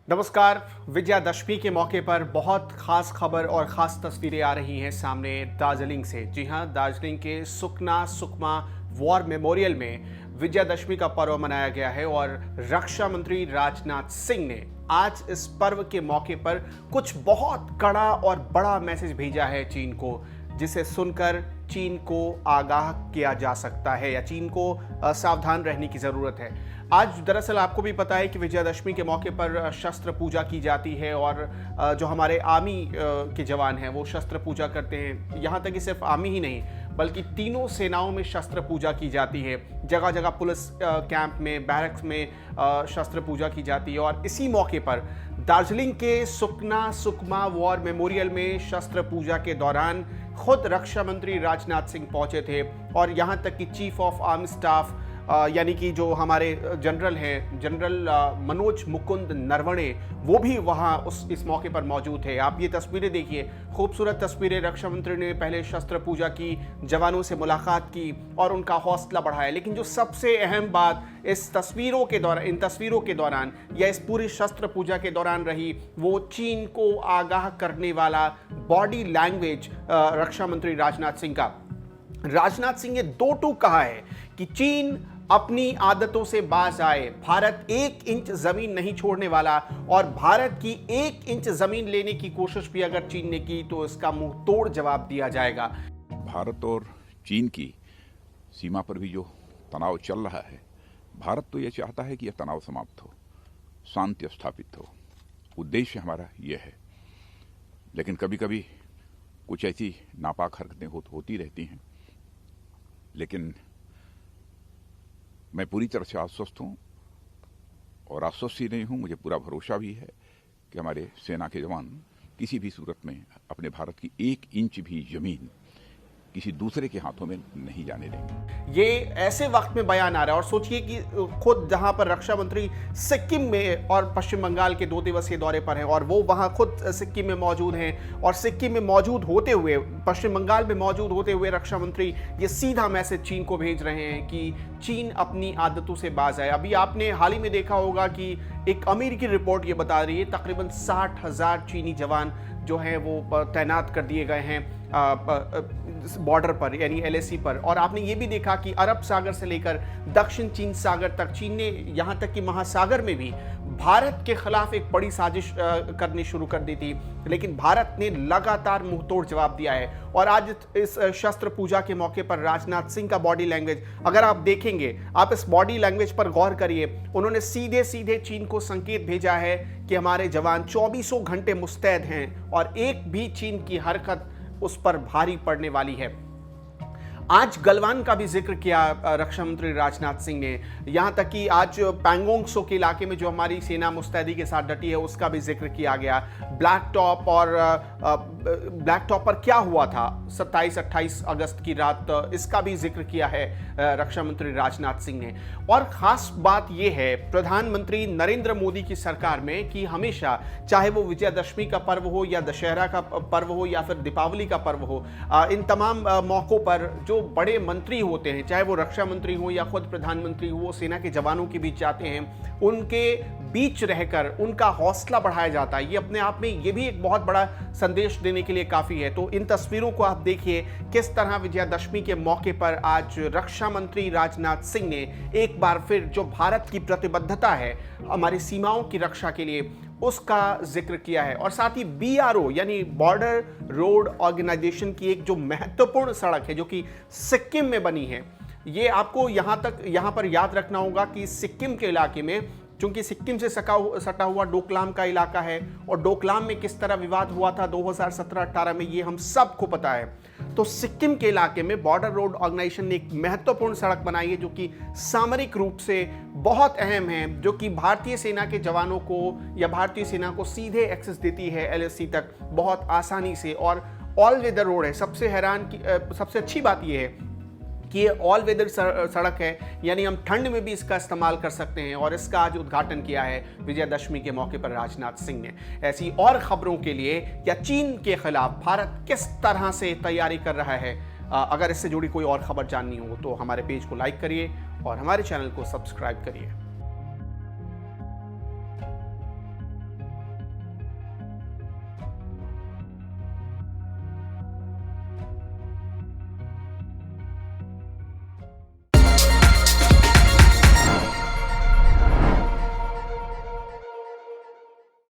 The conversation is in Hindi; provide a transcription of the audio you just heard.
नमस्कार। विजयादशमी के मौके पर बहुत खास खबर और ख़ास तस्वीरें आ रही हैं सामने दार्जिलिंग से। जी हां, दार्जिलिंग के सुकमा वॉर मेमोरियल में विजयादशमी का पर्व मनाया गया है और रक्षा मंत्री राजनाथ सिंह ने आज इस पर्व के मौके पर कुछ बहुत कड़ा और बड़ा मैसेज भेजा है चीन को, जिसे सुनकर चीन को आगाह किया जा सकता है या चीन को सावधान रहने की ज़रूरत है। आज दरअसल आपको भी पता है कि विजयादशमी के मौके पर शस्त्र पूजा की जाती है और जो हमारे आर्मी के जवान हैं वो शस्त्र पूजा करते हैं। यहाँ तक कि सिर्फ आर्मी ही नहीं बल्कि तीनों सेनाओं में शस्त्र पूजा की जाती है। जगह जगह पुलिस कैंप में, बैरक्स में शस्त्र पूजा की जाती है और इसी मौके पर दार्जिलिंग के सुकमा वॉर मेमोरियल में शस्त्र पूजा के दौरान खुद रक्षा मंत्री राजनाथ सिंह पहुंचे थे और यहां तक कि चीफ ऑफ आर्मी स्टाफ यानी कि जो हमारे जनरल हैं, जनरल मनोज मुकुंद नरवणे, वो भी वहाँ इस मौके पर मौजूद थे। आप ये तस्वीरें देखिए, खूबसूरत तस्वीरें। रक्षा मंत्री ने पहले शस्त्र पूजा की, जवानों से मुलाकात की और उनका हौसला बढ़ाया। लेकिन जो सबसे अहम बात इन तस्वीरों के दौरान या इस पूरी शस्त्र पूजा के दौरान रही, वो चीन को आगाह करने वाला बॉडी लैंग्वेज रक्षा मंत्री राजनाथ सिंह का। राजनाथ सिंह ने दो टूक कहा है कि चीन अपनी आदतों से बाज आए, भारत 1 इंच जमीन नहीं छोड़ने वाला और भारत की 1 इंच जमीन लेने की कोशिश भी अगर चीन ने की तो इसका मुंह तोड़ जवाब दिया जाएगा। भारत और चीन की सीमा पर भी जो तनाव चल रहा है, भारत तो ये चाहता है कि यह तनाव समाप्त हो, शांति स्थापित हो। उद्देश्य हमारा यह है। लेकिन कभी कभी कुछ ऐसी नापाक हरकतें होती रहती हैं। लेकिन मैं पूरी तरह से आश्वस्त हूं और आश्वस्त ही नहीं हूं, मुझे पूरा भरोसा भी है कि हमारे सेना के जवान किसी भी सूरत में अपने भारत की 1 इंच भी जमीन किसी दूसरे के हाथों में नहीं जाने देंगे। ये ऐसे वक्त में बयान आ रहा है और सोचिए कि खुद जहां पर रक्षा मंत्री सिक्किम में और पश्चिम बंगाल के 2 दिवसीय दौरे पर हैं और वो वहां खुद सिक्किम में मौजूद हैं और सिक्किम में मौजूद होते हुए, पश्चिम बंगाल में मौजूद होते हुए रक्षा मंत्री ये सीधा मैसेज चीन को भेज रहे हैं कि चीन अपनी आदतों से बाज आए। अभी आपने हाल ही में देखा होगा कि एक अमेरिकी रिपोर्ट ये बता रही है तकरीबन 60,000 चीनी जवान जो हैं वो तैनात कर दिए गए हैं बॉर्डर पर, यानी LAC पर। और आपने ये भी देखा कि अरब सागर से लेकर दक्षिण चीन सागर तक चीन ने यहाँ तक कि महासागर में भी भारत के खिलाफ एक बड़ी साजिश करनी शुरू कर दी थी। लेकिन भारत ने लगातार मुंहतोड़ जवाब दिया है और आज इस शस्त्र पूजा के मौके पर राजनाथ सिंह का बॉडी लैंग्वेज अगर आप देखेंगे, आप इस बॉडी लैंग्वेज पर गौर करिए। उन्होंने सीधे सीधे चीन को संकेत भेजा है कि हमारे जवान 24 घंटे मुस्तैद हैं और एक भी चीन की हरकत उस पर भारी पड़ने वाली है। आज गलवान का भी जिक्र किया रक्षा मंत्री राजनाथ सिंह ने, यहाँ तक कि आज पैंगोंग त्सो के इलाके में जो हमारी सेना मुस्तैदी के साथ डटी है उसका भी जिक्र किया गया। ब्लैक टॉप पर क्या हुआ था 27-28 अगस्त की रात, इसका भी जिक्र किया है रक्षा मंत्री राजनाथ सिंह ने। और ख़ास बात यह है प्रधानमंत्री नरेंद्र मोदी की सरकार में कि हमेशा, चाहे वो विजयादशमी का पर्व हो या दशहरा का पर्व हो या फिर दीपावली का पर्व हो, इन तमाम मौक़ों पर जो बड़े मंत्री होते हैं, चाहे वो रक्षा मंत्री हो या खुद प्रधानमंत्री हो, वो सेना के जवानों के बीच जाते हैं, उनके बीच रहकर उनका हौसला बढ़ाया जाता है। ये अपने आप में ये भी एक बहुत बड़ा संदेश देने के लिए काफ़ी है। तो इन तस्वीरों को आप देखिए किस तरह विजयादशमी के मौके पर आज रक्षा मंत्री राजनाथ सिंह ने एक बार फिर जो भारत की प्रतिबद्धता है हमारी सीमाओं की रक्षा के लिए, उसका जिक्र किया है। और साथ ही BRO यानी बॉर्डर रोड ऑर्गेनाइजेशन की एक जो महत्वपूर्ण सड़क है जो कि सिक्किम में बनी है, ये आपको यहाँ पर याद रखना होगा कि सिक्किम के इलाके में, चूंकि सिक्किम से सटा हुआ डोकलाम का इलाका है और डोकलाम में किस तरह विवाद हुआ था 2017-18 में, ये हम सबको पता है। तो सिक्किम के इलाके में बॉर्डर रोड ऑर्गेनाइजेशन ने एक महत्वपूर्ण सड़क बनाई है जो कि सामरिक रूप से बहुत अहम है, जो कि भारतीय सेना के जवानों को या भारतीय सेना को सीधे एक्सेस देती है LAC तक बहुत आसानी से। और ऑल वेदर रोड है। सबसे अच्छी बात यह है कि ये ऑल वेदर सड़क है, यानी हम ठंड में भी इसका इस्तेमाल कर सकते हैं और इसका आज उद्घाटन किया है विजयादशमी के मौके पर राजनाथ सिंह ने। ऐसी और खबरों के लिए या चीन के खिलाफ भारत किस तरह से तैयारी कर रहा है, अगर इससे जुड़ी कोई और खबर जाननी हो तो हमारे पेज को लाइक करिए और हमारे चैनल को सब्सक्राइब करिए।